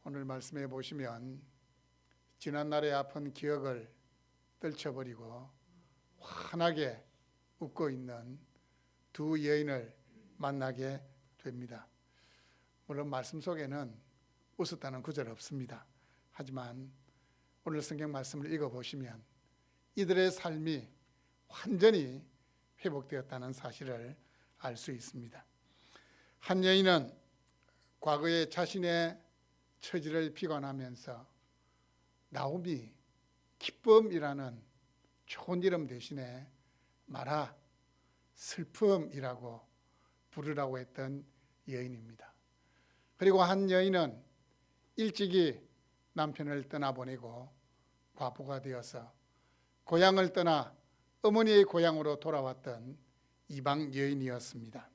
오늘 말씀해 보시면 지난날의 아픈 기억을 떨쳐버리고 환하게 웃고 있는 두 여인을 만나게 됩니다. 물론 말씀 속에는 웃었다는 구절 없습니다. 하지만 오늘 성경 말씀을 읽어보시면 이들의 삶이 완전히 회복되었다는 사실을 알 수 있습니다. 한 여인은 과거에 자신의 처지를 비관하면서 나오미, 기쁨이라는 좋은 이름 대신에 마라, 슬픔이라고 부르라고 했던 여인입니다. 그리고 한 여인은 일찍이 남편을 떠나보내고 과부가 되어서 고향을 떠나 어머니의 고향으로 돌아왔던 이방 여인이었습니다.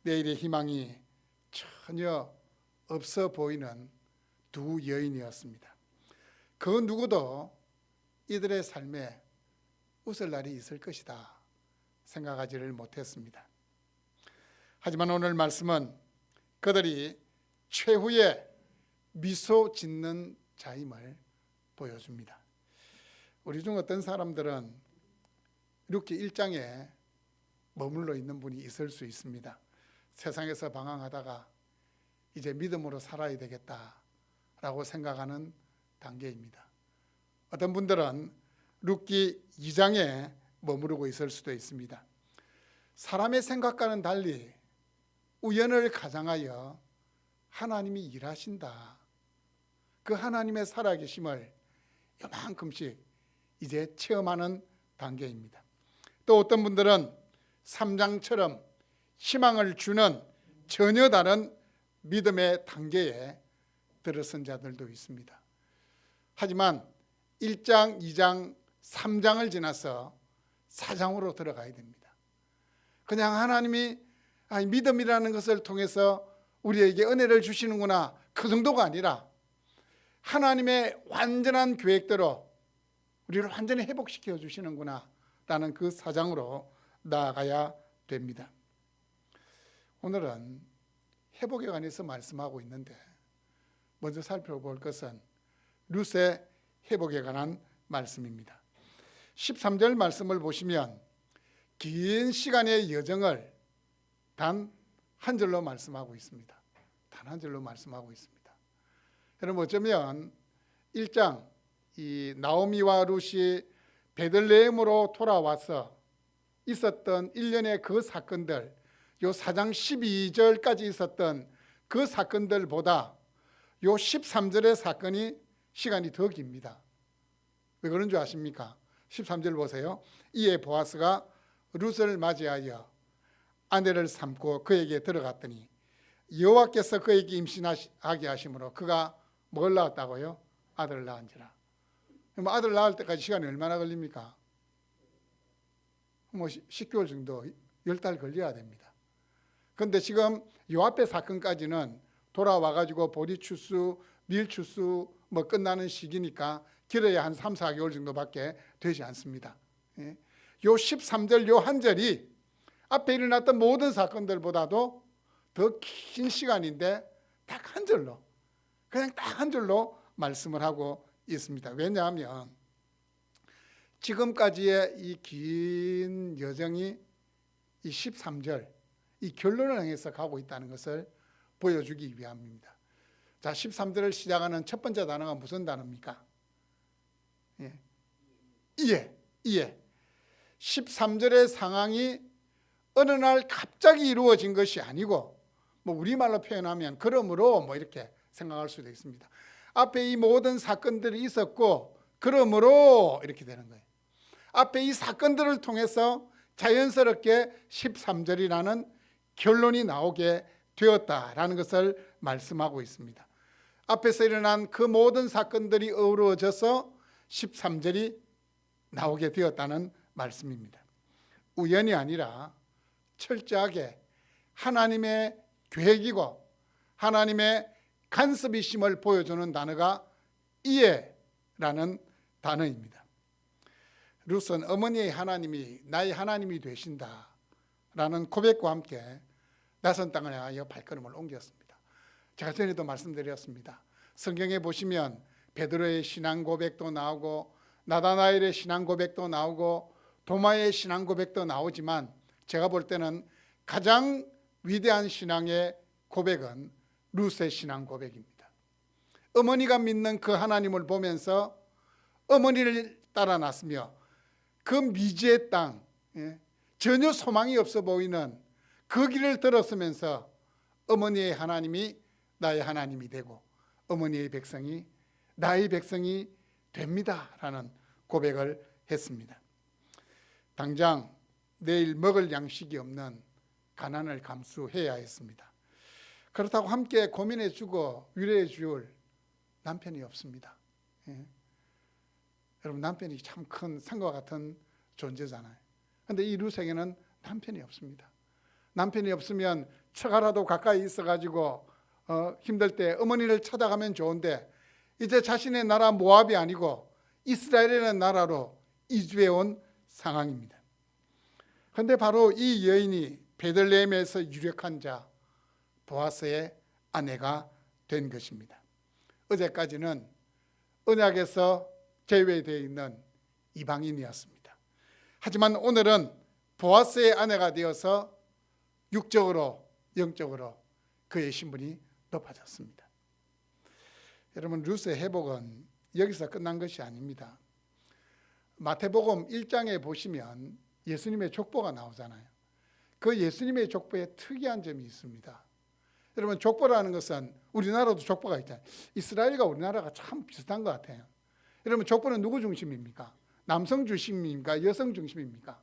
내일의 희망이 전혀 없어 보이는 두 여인이었습니다. 그 누구도 이들의 삶에 웃을 날이 있을 것이다 생각하지를 못했습니다. 하지만 오늘 말씀은 그들이 최후의 미소 짓는 자임을 보여줍니다. 우리 중 어떤 사람들은 룻기 1장에 머물러 있는 분이 있을 수 있습니다. 세상에서 방황하다가 이제 믿음으로 살아야 되겠다라고 생각하는 단계입니다. 어떤 분들은 룻기 2장에 머무르고 있을 수도 있습니다. 사람의 생각과는 달리 우연을 가장하여 하나님이 일하신다. 그 하나님의 살아계심을 요만큼씩 이제 체험하는 단계입니다. 또 어떤 분들은 3장처럼 희망을 주는 전혀 다른 믿음의 단계에 들어선 자들도 있습니다. 하지만 1장, 2장, 3장을 지나서 4장으로 들어가야 됩니다. 그냥 하나님이 믿음이라는 것을 통해서 우리에게 은혜를 주시는구나, 그 정도가 아니라 하나님의 완전한 계획대로 우리를 완전히 회복시켜 주시는구나 라는 그 4장으로 나아가야 됩니다. 오늘은 회복에 관해서 말씀하고 있는데 먼저 살펴볼 것은 룻의 회복에 관한 말씀입니다. 13절 말씀을 보시면 긴 시간의 여정을 단 한 절로 말씀하고 있습니다. 단 한 절로 말씀하고 있습니다. 여러분, 어쩌면 1장 이 나오미와 룻이 베들레헴으로 돌아와서 있었던 일련의 그 사건들, 요 4장 12절까지 있었던 그 사건들보다 요 13절의 사건이 시간이 더 깁니다. 왜 그런 줄 아십니까? 13절 보세요. 이에 보아스가 룻을 맞이하여 아내를 삼고 그에게 들어갔더니 여호와께서 그에게 임신하게 하심으로 그가 뭘 낳았다고요? 아들을 낳은지라. 아들 낳을 때까지 시간이 얼마나 걸립니까? 10개월 정도, 10달 걸려야 됩니다. 그런데 지금 요 앞에 사건까지는 돌아와가지고 보리추수, 밀추수 끝나는 시기니까 길어야 한 3, 4개월 정도밖에 되지 않습니다. 요 13절 요 한 절이 앞에 일어났던 모든 사건들보다도 더 긴 시간인데 딱 한 절로, 그냥 딱 한 절로 말씀을 하고 있습니다. 왜냐하면 지금까지의 이 긴 여정이 이 13절, 이 결론을 향해서 가고 있다는 것을 보여주기 위함입니다. 자, 13절을 시작하는 첫 번째 단어가 무슨 단어입니까? 이해. 13절의 상황이 어느 날 갑자기 이루어진 것이 아니고, 우리말로 표현하면 그러므로 이렇게 생각할 수도 있습니다. 앞에 이 모든 사건들이 있었고 그러므로 이렇게 되는 거예요. 앞에 이 사건들을 통해서 자연스럽게 13절이라는 결론이 나오게 되었다라는 것을 말씀하고 있습니다. 앞에서 일어난 그 모든 사건들이 어우러져서 13절이 나오게 되었다는 말씀입니다. 우연이 아니라 철저하게 하나님의 계획이고 하나님의 간섭이심을 보여주는 단어가 이해라는 단어입니다. 룻은 어머니의 하나님이 나의 하나님이 되신다라는 고백과 함께 낯선 땅을 향하여 발걸음을 옮겼습니다. 제가 전에도 말씀드렸습니다. 성경에 보시면 베드로의 신앙 고백도 나오고 나다나엘의 신앙 고백도 나오고 도마의 신앙 고백도 나오지만 제가 볼 때는 가장 위대한 신앙의 고백은 룻의 신앙 고백입니다. 어머니가 믿는 그 하나님을 보면서 어머니를 따라 났으며 그 미지의 땅, 전혀 소망이 없어 보이는 그 길을 들었으면서 어머니의 하나님이 나의 하나님이 되고 어머니의 백성이 나의 백성이 됩니다 라는 고백을 했습니다. 당장 내일 먹을 양식이 없는 가난을 감수해야 했습니다. 그렇다고 함께 고민해 주고 위로해 줄 남편이 없습니다. 여러분, 남편이 참 큰 산과 같은 존재잖아요. 그런데 이 룻에게는 남편이 없습니다. 남편이 없으면 처가라도 가까이 있어가지고 힘들 때 어머니를 찾아가면 좋은데 이제 자신의 나라 모압이 아니고 이스라엘이라는 나라로 이주해 온 상황입니다. 그런데 바로 이 여인이 베들레헴에서 유력한 자 보아스의 아내가 된 것입니다. 어제까지는 언약에서 제외되어 있는 이방인이었습니다. 하지만 오늘은 보아스의 아내가 되어서 육적으로 영적으로 그의 신분이 높아졌습니다. 여러분, 룻의 회복은 여기서 끝난 것이 아닙니다. 마태복음 1장에 보시면 예수님의 족보가 나오잖아요. 그 예수님의 족보에 특이한 점이 있습니다. 여러분, 족보라는 것은 우리나라도 족보가 있잖아요. 이스라엘과 우리나라가 참 비슷한 것 같아요. 여러분, 족보는 누구 중심입니까? 남성 중심입니까? 여성 중심입니까?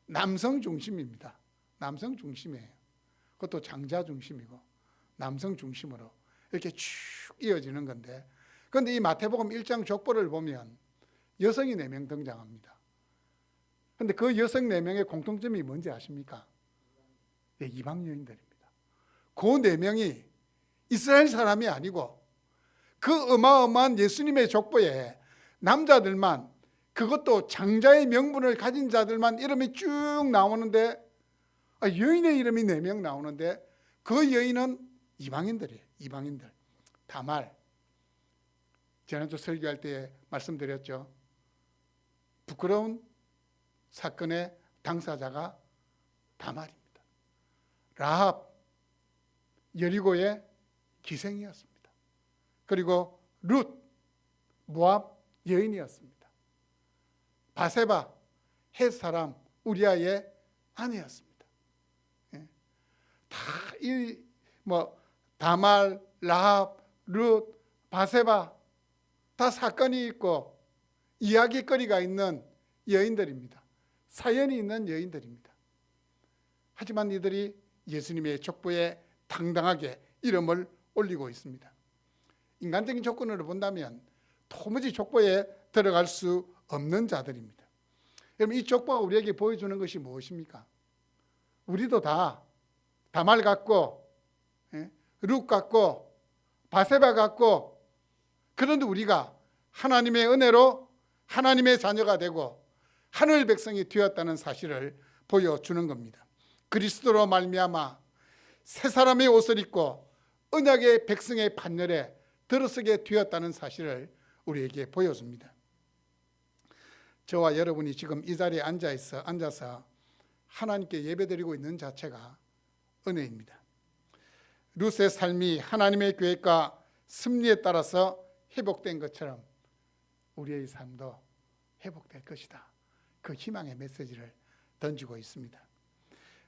남성 중심입니다. 남성 중심이에요. 그것도 장자 중심이고 남성 중심으로 이렇게 쭉 이어지는 건데, 그런데 이 마태복음 1장 족보를 보면 여성이 4명 등장합니다. 그런데 그 여성 4명의 공통점이 뭔지 아십니까? 네, 이방 여인들입니다. 그 4명이 이스라엘 사람이 아니고 그 어마어마한 예수님의 족보에 남자들만, 그것도 장자의 명분을 가진 자들만 이름이 쭉 나오는데, 여인의 이름이 4명 나오는데 그 여인은 이방인들이에요. 이방인들. 다말, 지난주 설교할 때 말씀드렸죠. 부끄러운 사건의 당사자가 다말입니다. 라합, 여리고의 기생이었습니다. 그리고 룻, 모압 여인이었습니다. 바세바, 헷 사람 우리아의 아내였습니다. 다 이 다말, 라합, 룻, 바세바 다 사건이 있고 이야기거리가 있는 여인들입니다. 사연이 있는 여인들입니다. 하지만 이들이 예수님의 족보에 당당하게 이름을 올리고 있습니다. 인간적인 조건으로 본다면 도무지 족보에 들어갈 수 없는 자들입니다. 여러분, 이 족보가 우리에게 보여주는 것이 무엇입니까? 우리도 다 다말 같고 룻 같고 바세바 같고, 그런데 우리가 하나님의 은혜로 하나님의 자녀가 되고 하늘 백성이 되었다는 사실을 보여주는 겁니다. 그리스도로 말미암아 새 사람의 옷을 입고 언약의 백성의 판결에 들어서게 되었다는 사실을 우리에게 보여줍니다. 저와 여러분이 지금 이 자리에 앉아서 하나님께 예배드리고 있는 자체가 은혜입니다. 룻의 삶이 하나님의 계획과 섭리에 따라서 회복된 것처럼 우리의 삶도 회복될 것이다. 그 희망의 메시지를 던지고 있습니다.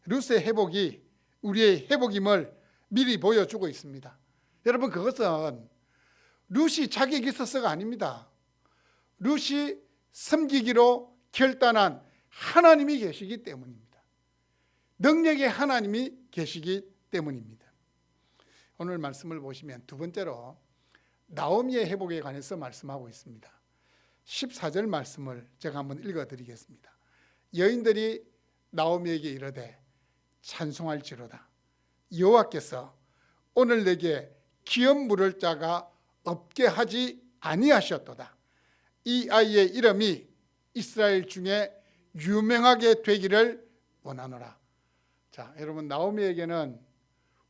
룻의 회복이 우리의 회복임을 미리 보여주고 있습니다. 여러분, 그것은 룻이 자격이 있어서가 아닙니다. 룻이 섬기기로 결단한 하나님이 계시기 때문입니다. 능력의 하나님이 계시기 때문입니다. 오늘 말씀을 보시면 두 번째로 나오미의 회복에 관해서 말씀하고 있습니다. 14절 말씀을 제가 한번 읽어드리겠습니다. 여인들이 나오미에게 이르되 찬송할지로다. 여호와께서 오늘 내게 기업 물을 자가 없게 하지 아니하셨도다. 이 아이의 이름이 이스라엘 중에 유명하게 되기를 원하노라. 자, 여러분, 나오미에게는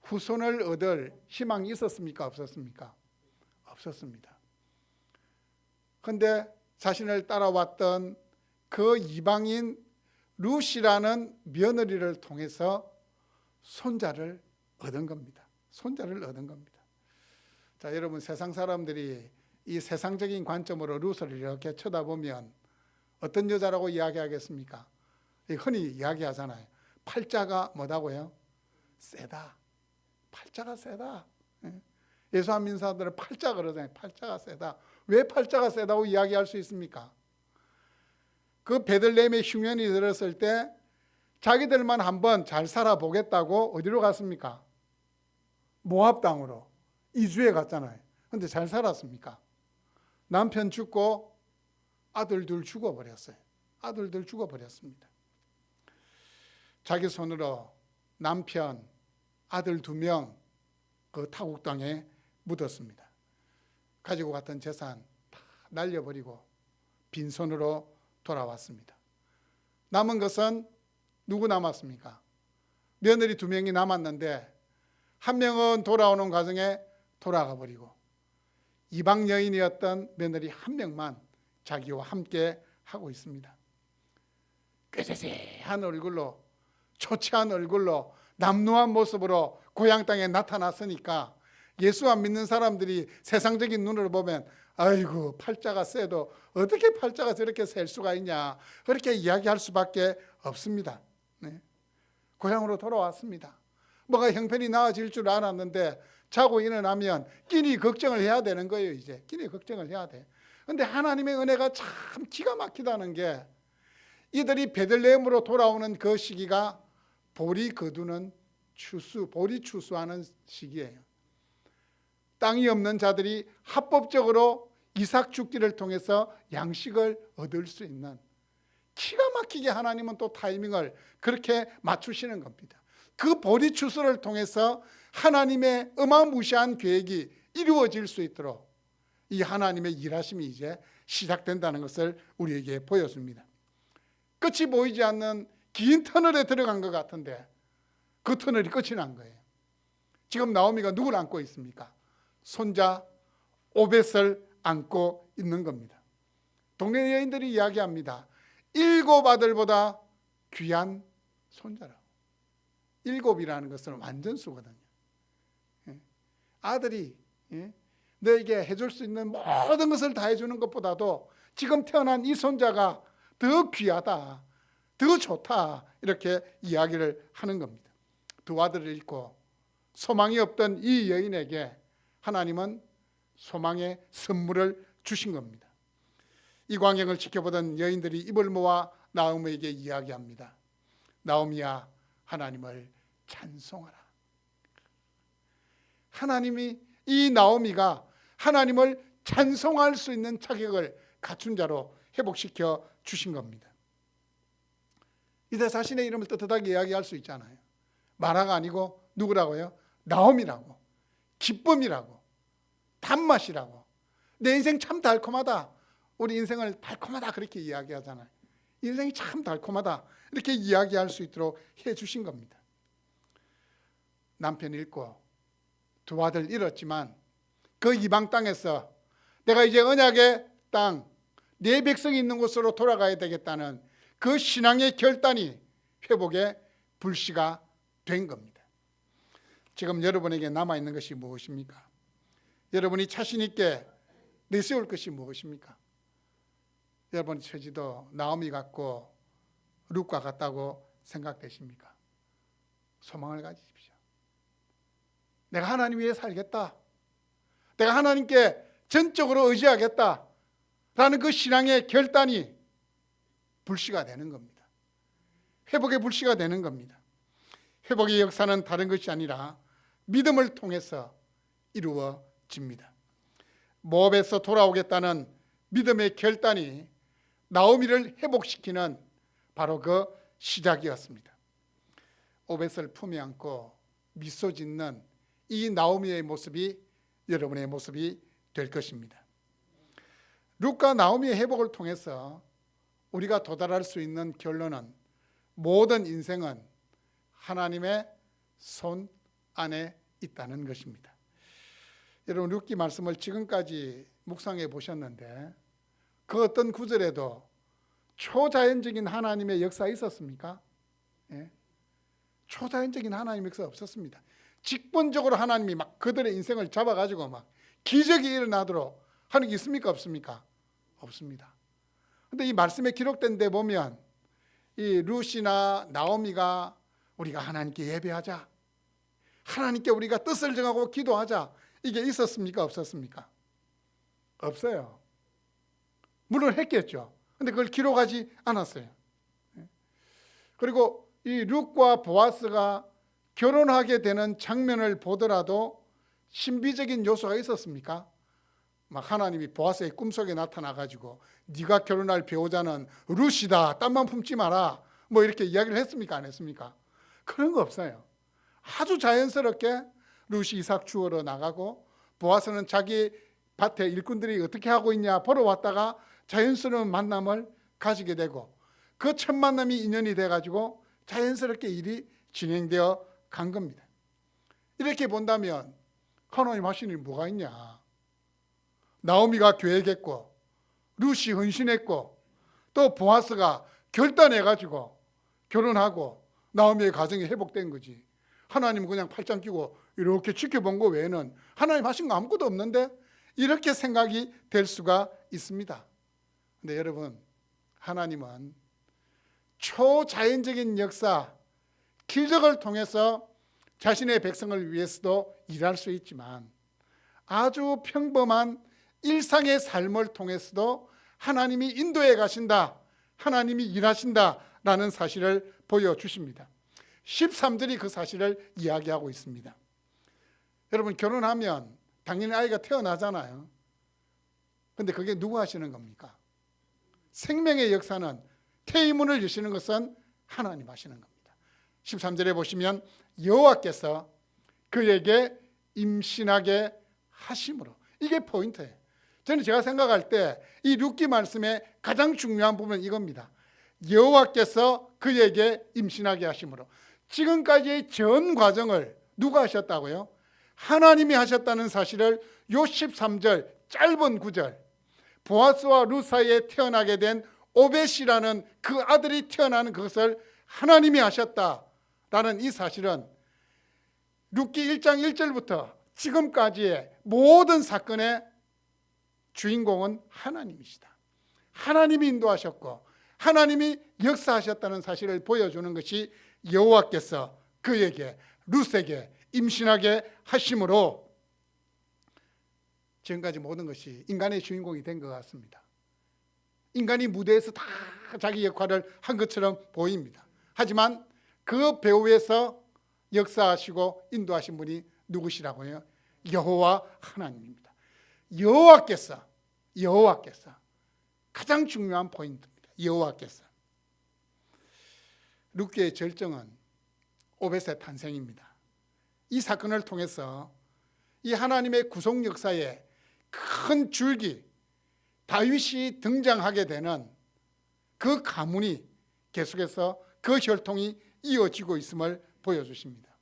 후손을 얻을 희망이 있었습니까? 없었습니까? 없었습니다. 그런데 자신을 따라왔던 그 이방인 룻이라는 며느리를 통해서 손자를 얻은 겁니다. 손자를 얻은 겁니다. 자, 여러분, 세상 사람들이 이 세상적인 관점으로 룻을 이렇게 쳐다보면 어떤 여자라고 이야기하겠습니까? 흔히 이야기하잖아요. 팔자가 뭐다고요? 세다. 팔자가 세다. 예수 안 믿는 사람들은 팔자 그러잖아요. 팔자가 세다. 왜 팔자가 세다고 이야기할 수 있습니까? 그 베들레헴의 흉년이 들었을 때 자기들만 한번 잘 살아보겠다고 어디로 갔습니까? 모압 땅으로 이주해 갔잖아요. 근데 잘 살았습니까? 남편 죽고 아들 둘 죽어버렸어요. 아들들 죽어버렸습니다. 자기 손으로 남편, 아들 2명 그 타국 땅에 묻었습니다. 가지고 갔던 재산 다 날려버리고 빈손으로 돌아왔습니다. 남은 것은 누구 남았습니까? 며느리 2명이 남았는데 한 명은 돌아오는 과정에 돌아가 버리고 이방 여인이었던 며느리 1명만 자기와 함께 하고 있습니다. 꾀죄죄한 얼굴로, 초췌한 얼굴로, 남루한 모습으로 고향 땅에 나타났으니까 예수 안 믿는 사람들이 세상적인 눈으로 보면 아이고, 팔자가 세도 어떻게 팔자가 저렇게 셀 수가 있냐, 그렇게 이야기할 수밖에 없습니다. 네. 고향으로 돌아왔습니다. 뭐가 형편이 나아질 줄 알았는데 자고 일어나면 끼니 걱정을 해야 되는 거예요. 이제 끼니 걱정을 해야 돼. 그런데 하나님의 은혜가 참 기가 막히다는 게 이들이 베들레헴으로 돌아오는 그 시기가 보리 거두는 추수, 보리 추수하는 시기예요. 땅이 없는 자들이 합법적으로 이삭 죽기를 통해서 양식을 얻을 수 있는, 기가 막히게 하나님은 또 타이밍을 그렇게 맞추시는 겁니다. 그 보리 추수를 통해서 하나님의 어마무시한 계획이 이루어질 수 있도록 이 하나님의 일하심이 이제 시작된다는 것을 우리에게 보여줍니다. 끝이 보이지 않는 긴 터널에 들어간 것 같은데 그 터널이 끝이 난 거예요. 지금 나오미가 누구를 안고 있습니까? 손자 오벳을 안고 있는 겁니다. 동네 여인들이 이야기합니다. 7 아들보다 귀한 손자라고. 7이라는 것은 완전수거든요. 아들이 너에게 해줄 수 있는 모든 것을 다 해주는 것보다도 지금 태어난 이 손자가 더 귀하다, 더 좋다, 이렇게 이야기를 하는 겁니다. 2 아들을 잃고 소망이 없던 이 여인에게 하나님은 소망의 선물을 주신 겁니다. 이 광경을 지켜보던 여인들이 입을 모아 나오미에게 이야기합니다. 나오미야, 하나님을 찬송하라. 하나님이, 이 나오미가 하나님을 찬송할 수 있는 자격을 갖춘 자로 회복시켜 주신 겁니다. 이제 자신의 이름을 떳떳하게 이야기할 수 있잖아요. 마라가 아니고 누구라고요? 나오미라고, 기쁨이라고, 단맛이라고. 내 인생 참 달콤하다. 우리 인생을 달콤하다 그렇게 이야기하잖아요. 인생이 참 달콤하다 이렇게 이야기할 수 있도록 해주신 겁니다. 남편 잃고 2 아들 잃었지만 그 이방 땅에서 내가 이제 언약의 땅, 내 백성이 있는 곳으로 돌아가야 되겠다는 그 신앙의 결단이 회복의 불씨가 된 겁니다. 지금 여러분에게 남아있는 것이 무엇입니까? 여러분이 자신 있게 내세울 것이 무엇입니까? 여러분 처지도 나오미 같고 룻과 같다고 생각되십니까? 소망을 가지십시오. 내가 하나님 위해 살겠다, 내가 하나님께 전적으로 의지하겠다 라는 그 신앙의 결단이 불씨가 되는 겁니다. 회복의 불씨가 되는 겁니다. 회복의 역사는 다른 것이 아니라 믿음을 통해서 이루어집니다. 모압에서 돌아오겠다는 믿음의 결단이 나오미를 회복시키는 바로 그 시작이었습니다. 오벳을 품에 안고 미소 짓는 이 나오미의 모습이 여러분의 모습이 될 것입니다. 룻과 나오미의 회복을 통해서 우리가 도달할 수 있는 결론은 모든 인생은 하나님의 손 안에 있다는 것입니다. 여러분 룻기 말씀을 지금까지 묵상해 보셨는데 그 어떤 구절에도 초자연적인 하나님의 역사 있었습니까? 예? 초자연적인 하나님의 역사 없었습니다. 직본적으로 하나님이 막 그들의 인생을 잡아가지고 막 기적이 일어나도록 하는 게 있습니까? 없습니까? 없습니다. 근데 이 말씀에 기록된 데 보면 이 룻이나 나오미가 우리가 하나님께 예배하자, 하나님께 우리가 뜻을 정하고 기도하자, 이게 있었습니까? 없었습니까? 없어요. 물론 했겠죠. 근데 그걸 기록하지 않았어요. 그리고 이 룻과 보아스가 결혼하게 되는 장면을 보더라도 신비적인 요소가 있었습니까? 막 하나님이 보아스의 꿈속에 나타나가지고 네가 결혼할 배우자는 룻이다, 땀만 품지 마라, 뭐 이렇게 이야기를 했습니까? 안 했습니까? 그런 거 없어요. 아주 자연스럽게 룻이 이삭 주우러 나가고 보아스는 자기 밭에 일꾼들이 어떻게 하고 있냐 보러 왔다가 자연스러운 만남을 가지게 되고 그 첫 만남이 인연이 돼가지고 자연스럽게 일이 진행되어 간 겁니다. 이렇게 본다면 하나님 하시는 일이 뭐가 있냐? 나오미가 계획했고 룻이 헌신했고 또 보아스가 결단해가지고 결혼하고 나오미의 가정이 회복된 거지. 하나님은 그냥 팔짱 끼고 이렇게 지켜본 거 외에는 하나님 하신 거 아무것도 없는데 이렇게 생각이 될 수가 있습니다. 근데 여러분, 하나님은 초자연적인 역사, 기적을 통해서 자신의 백성을 위해서도 일할 수 있지만 아주 평범한 일상의 삶을 통해서도 하나님이 인도해 가신다, 하나님이 일하신다라는 사실을 보여주십니다. 13절이 그 사실을 이야기하고 있습니다. 여러분, 결혼하면 당연히 아이가 태어나잖아요. 근데 그게 누구 하시는 겁니까? 생명의 역사는, 태의문을 여시는 것은 하나님 하시는 겁니다. 13절에 보시면 여호와께서 그에게 임신하게 하심으로, 이게 포인트예요. 저는 제가 생각할 때 이 룻기 말씀의 가장 중요한 부분은 이겁니다. 여호와께서 그에게 임신하게 하심으로. 지금까지의 전 과정을 누가 하셨다고요? 하나님이 하셨다는 사실을 요 13절 짧은 구절, 보아스와 룻 사이에 태어나게 된 오벳이라는 그 아들이 태어나는 그것을 하나님이 하셨다라는 이 사실은 룻기 1장 1절부터 지금까지의 모든 사건의 주인공은 하나님이시다. 하나님이 인도하셨고 하나님이 역사하셨다는 사실을 보여주는 것이 여호와께서 그에게, 룻에게 임신하게 하심으로 지금까지 모든 것이 인간의 주인공이 된 것 같습니다. 인간이 무대에서 다 자기 역할을 한 것처럼 보입니다. 하지만 그 배후에서 역사하시고 인도하신 분이 누구시라고요? 여호와 하나님입니다. 여호와께서 가장 중요한 포인트입니다. 여호와께서. 룻기의 절정은 오벳의 탄생입니다. 이 사건을 통해서 이 하나님의 구속 역사에 큰 줄기, 다윗이 등장하게 되는 그 가문이 계속해서 그 혈통이 이어지고 있음을 보여주십니다.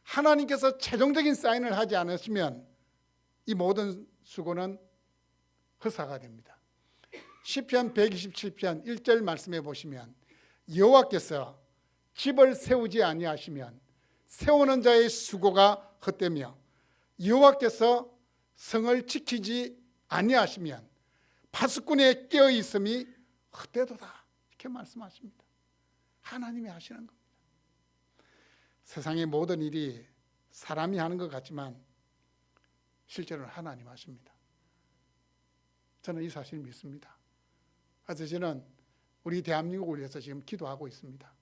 하나님께서 최종적인 사인을 하지 않으시면 이 모든 수고는 허사가 됩니다. 시편 127편 1절 말씀해 보시면 여호와께서 집을 세우지 아니하시면 세우는 자의 수고가 헛되며 여호와께서 성을 지키지 아니하시면 파수꾼의 깨어 있음이 헛되도다, 이렇게 말씀하십니다. 하나님이 하시는 겁니다. 세상의 모든 일이 사람이 하는 것 같지만 실제로는 하나님 하십니다. 저는 이 사실을 믿습니다. 그래서 저는 우리 대한민국을 위해서 지금 기도하고 있습니다.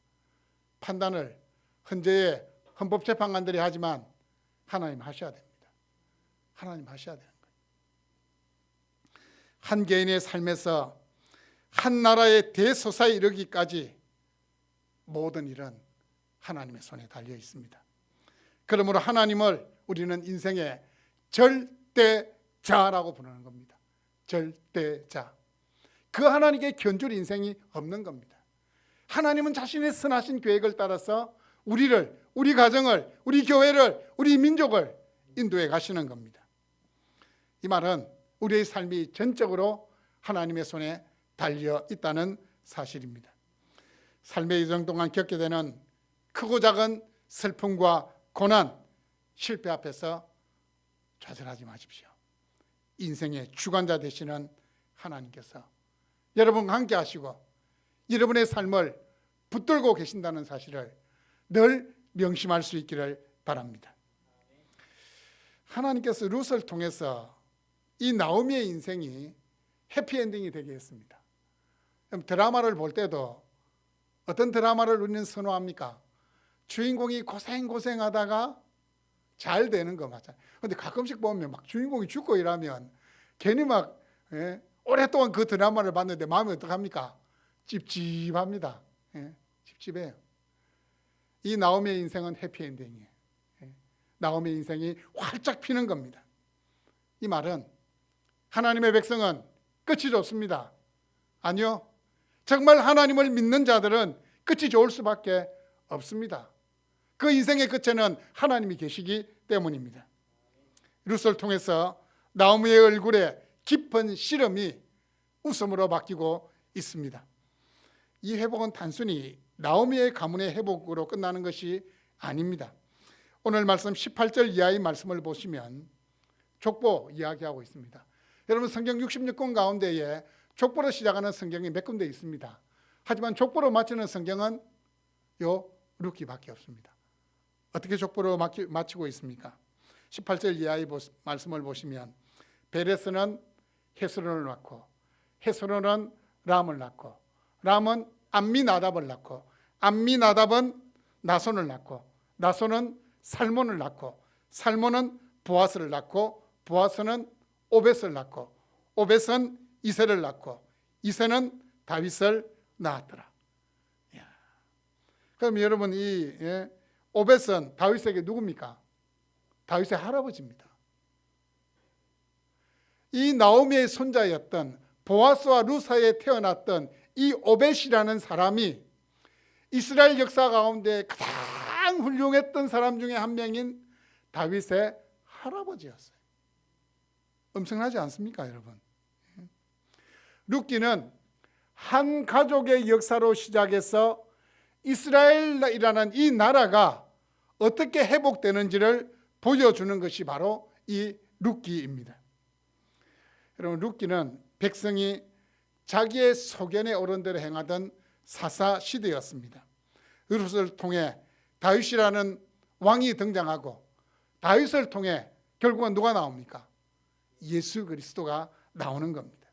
판단을 현재의 헌법재판관들이 하지만 하나님 하셔야 됩니다. 하나님 하셔야 되는 거예요. 한 개인의 삶에서 한 나라의 대서사에 이르기까지 모든 일은 하나님의 손에 달려 있습니다. 그러므로 하나님을 우리는 인생의 절대자라고 부르는 겁니다. 절대자. 그 하나님께 견줄 인생이 없는 겁니다. 하나님은 자신의 선하신 계획을 따라서 우리를, 우리 가정을, 우리 교회를, 우리 민족을 인도해 가시는 겁니다. 이 말은 우리의 삶이 전적으로 하나님의 손에 달려 있다는 사실입니다. 삶의 여정 동안 겪게 되는 크고 작은 슬픔과 고난, 실패 앞에서 좌절하지 마십시오. 인생의 주관자 되시는 하나님께서 여러분과 함께 하시고 여러분의 삶을 붙들고 계신다는 사실을 늘 명심할 수 있기를 바랍니다. 하나님께서 룻을 통해서 이 나오미의 인생이 해피엔딩이 되게 했습니다. 드라마를 볼 때도 어떤 드라마를 우리는 선호합니까? 주인공이 고생하다가 잘 되는 거 맞잖아요. 근데 가끔씩 보면 막 주인공이 죽고 이러면 괜히 막 오랫동안 그 드라마를 봤는데 마음이 어떡합니까? 찝찝합니다. 찝찝해요. 이 나오미의 인생은 해피엔딩이에요. 나오미의 인생이 활짝 피는 겁니다. 이 말은 하나님의 백성은 끝이 좋습니다. 아니요. 정말 하나님을 믿는 자들은 끝이 좋을 수밖에 없습니다. 그 인생의 끝에는 하나님이 계시기 때문입니다. 룻을 통해서 나오미의 얼굴에 깊은 시름이 웃음으로 바뀌고 있습니다. 이 회복은 단순히 나오미의 가문의 회복으로 끝나는 것이 아닙니다. 오늘 말씀 18절 이하의 말씀을 보시면 족보 이야기하고 있습니다. 여러분 성경 66권 가운데에 족보로 시작하는 성경이 몇 군데 있습니다. 하지만 족보로 마치는 성경은 요 룻기밖에 없습니다. 어떻게 족보로 마치고 있습니까? 18절 이하의 말씀을 보시면 베레스는 헤스론을 낳고 헤스론은 람을 낳고 람은 암미나답을 낳고 암미나답은 나손을 낳고 나손은 살몬을 낳고 살몬은 보아스를 낳고 보아스는 오벳을 낳고 오벳은 이새를 낳고 이새는 다윗을 낳았더라. 그럼 여러분 이 오벳은 다윗에게 누굽니까? 다윗의 할아버지입니다. 이 나오미의 손자였던 보아스와 룻 사이에 태어났던 이 오벳이라는 사람이 이스라엘 역사 가운데 가장 훌륭했던 사람 중에 한 명인 다윗의 할아버지였어요. 엄청나지 않습니까, 여러분? 룻기는 한 가족의 역사로 시작해서 이스라엘이라는 이 나라가 어떻게 회복되는지를 보여주는 것이 바로 이 룻기입니다. 여러분, 룻기는 백성이 자기의 소견에 오른 대로 행하던 사사 시대였습니다. 룻을 통해 다윗이라는 왕이 등장하고 다윗을 통해 결국은 누가 나옵니까? 예수 그리스도가 나오는 겁니다.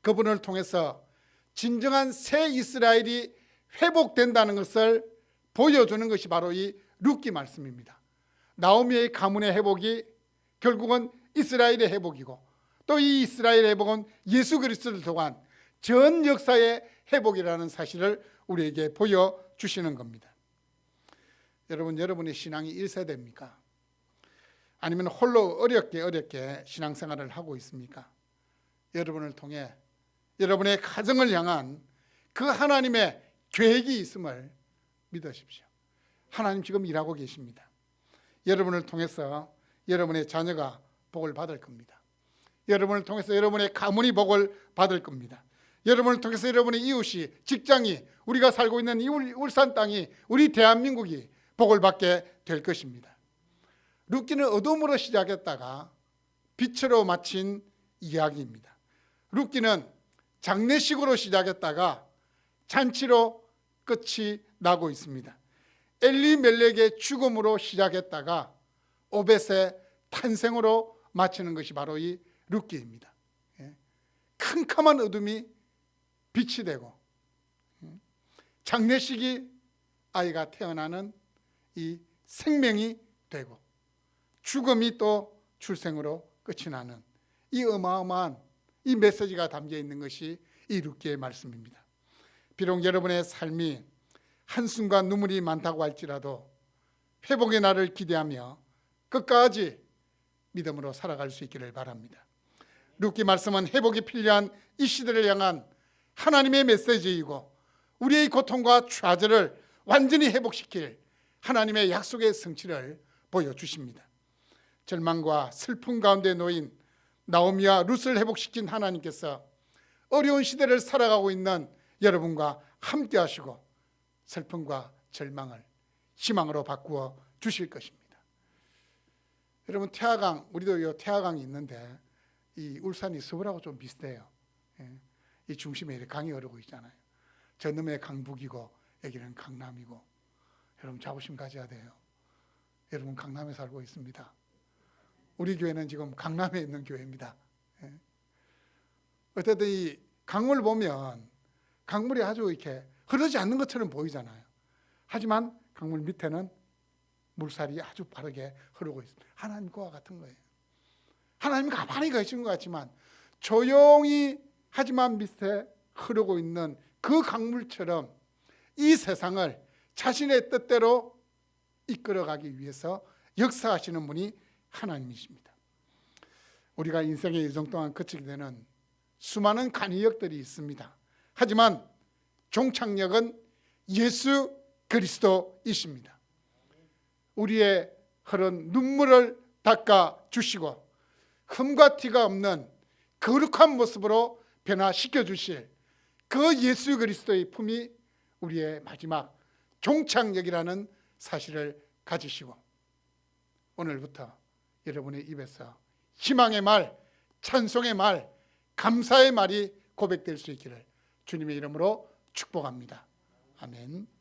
그분을 통해서 진정한 새 이스라엘이 회복된다는 것을 보여주는 것이 바로 이 룻기 말씀입니다. 나오미의 가문의 회복이 결국은 이스라엘의 회복이고 또 이 이스라엘의 회복은 예수 그리스도를 통한 전 역사의 회복이라는 사실을 우리에게 보여주시는 겁니다. 여러분, 여러분의 신앙이 1세대입니까? 아니면 홀로 어렵게 신앙생활을 하고 있습니까? 여러분을 통해 여러분의 가정을 향한 그 하나님의 계획이 있음을 믿으십시오. 하나님 지금 일하고 계십니다. 여러분을 통해서 여러분의 자녀가 복을 받을 겁니다. 여러분을 통해서 여러분의 가문이 복을 받을 겁니다. 여러분을 통해서 여러분의 이웃이, 직장이, 우리가 살고 있는 이 울산 땅이, 우리 대한민국이 복을 받게 될 것입니다. 룻기는 어둠으로 시작했다가 빛으로 마친 이야기입니다. 룻기는 장례식으로 시작했다가 잔치로 끝이 나고 있습니다. 엘리멜렉의 죽음으로 시작했다가 오벳의 탄생으로 마치는 것이 바로 이 룻기입니다. 캄캄한 어둠이 빛이 되고 장례식이 아이가 태어나는 이 생명이 되고 죽음이 또 출생으로 끝이 나는 이 어마어마한 이 메시지가 담겨 있는 것이 이 룻기의 말씀입니다. 비록 여러분의 삶이 한순간 눈물이 많다고 할지라도 회복의 날을 기대하며 끝까지 믿음으로 살아갈 수 있기를 바랍니다. 룻기 말씀은 회복이 필요한 이 시대를 향한 하나님의 메시지이고 우리의 고통과 좌절을 완전히 회복시킬 하나님의 약속의 성취를 보여주십니다. 절망과 슬픔 가운데 놓인 나오미와 룻을 회복시킨 하나님께서 어려운 시대를 살아가고 있는 여러분과 함께 하시고 슬픔과 절망을 희망으로 바꾸어 주실 것입니다. 여러분, 태화강, 우리도 이 태화강이 있는데 이 울산이 서울하고 좀 비슷해요. 이 중심에 이렇게 강이 흐르고 있잖아요. 저놈의 강북이고 여기는 강남이고. 여러분, 자부심 가져야 돼요. 여러분, 강남에 살고 있습니다. 우리 교회는 지금 강남에 있는 교회입니다. 어쨌든 이 강물 보면 강물이 아주 이렇게 흐르지 않는 것처럼 보이잖아요. 하지만 강물 밑에는 물살이 아주 빠르게 흐르고 있습니다. 하나님과 같은 거예요. 하나님 가만히 계신 것 같지만 조용히 하지만 밑에 흐르고 있는 그 강물처럼 이 세상을 자신의 뜻대로 이끌어가기 위해서 역사하시는 분이 하나님이십니다. 우리가 인생의 일정 동안 거치게 되는 수많은 간이역들이 있습니다. 하지만 종착역은 예수 그리스도이십니다. 우리의 흐른 눈물을 닦아 주시고 흠과 티가 없는 거룩한 모습으로 변화시켜 주실 그 예수 그리스도의 품이 우리의 마지막 종착역이라는 사실을 가지시고 오늘부터 여러분의 입에서 희망의 말, 찬송의 말, 감사의 말이 고백될 수 있기를 주님의 이름으로 축복합니다. 아멘.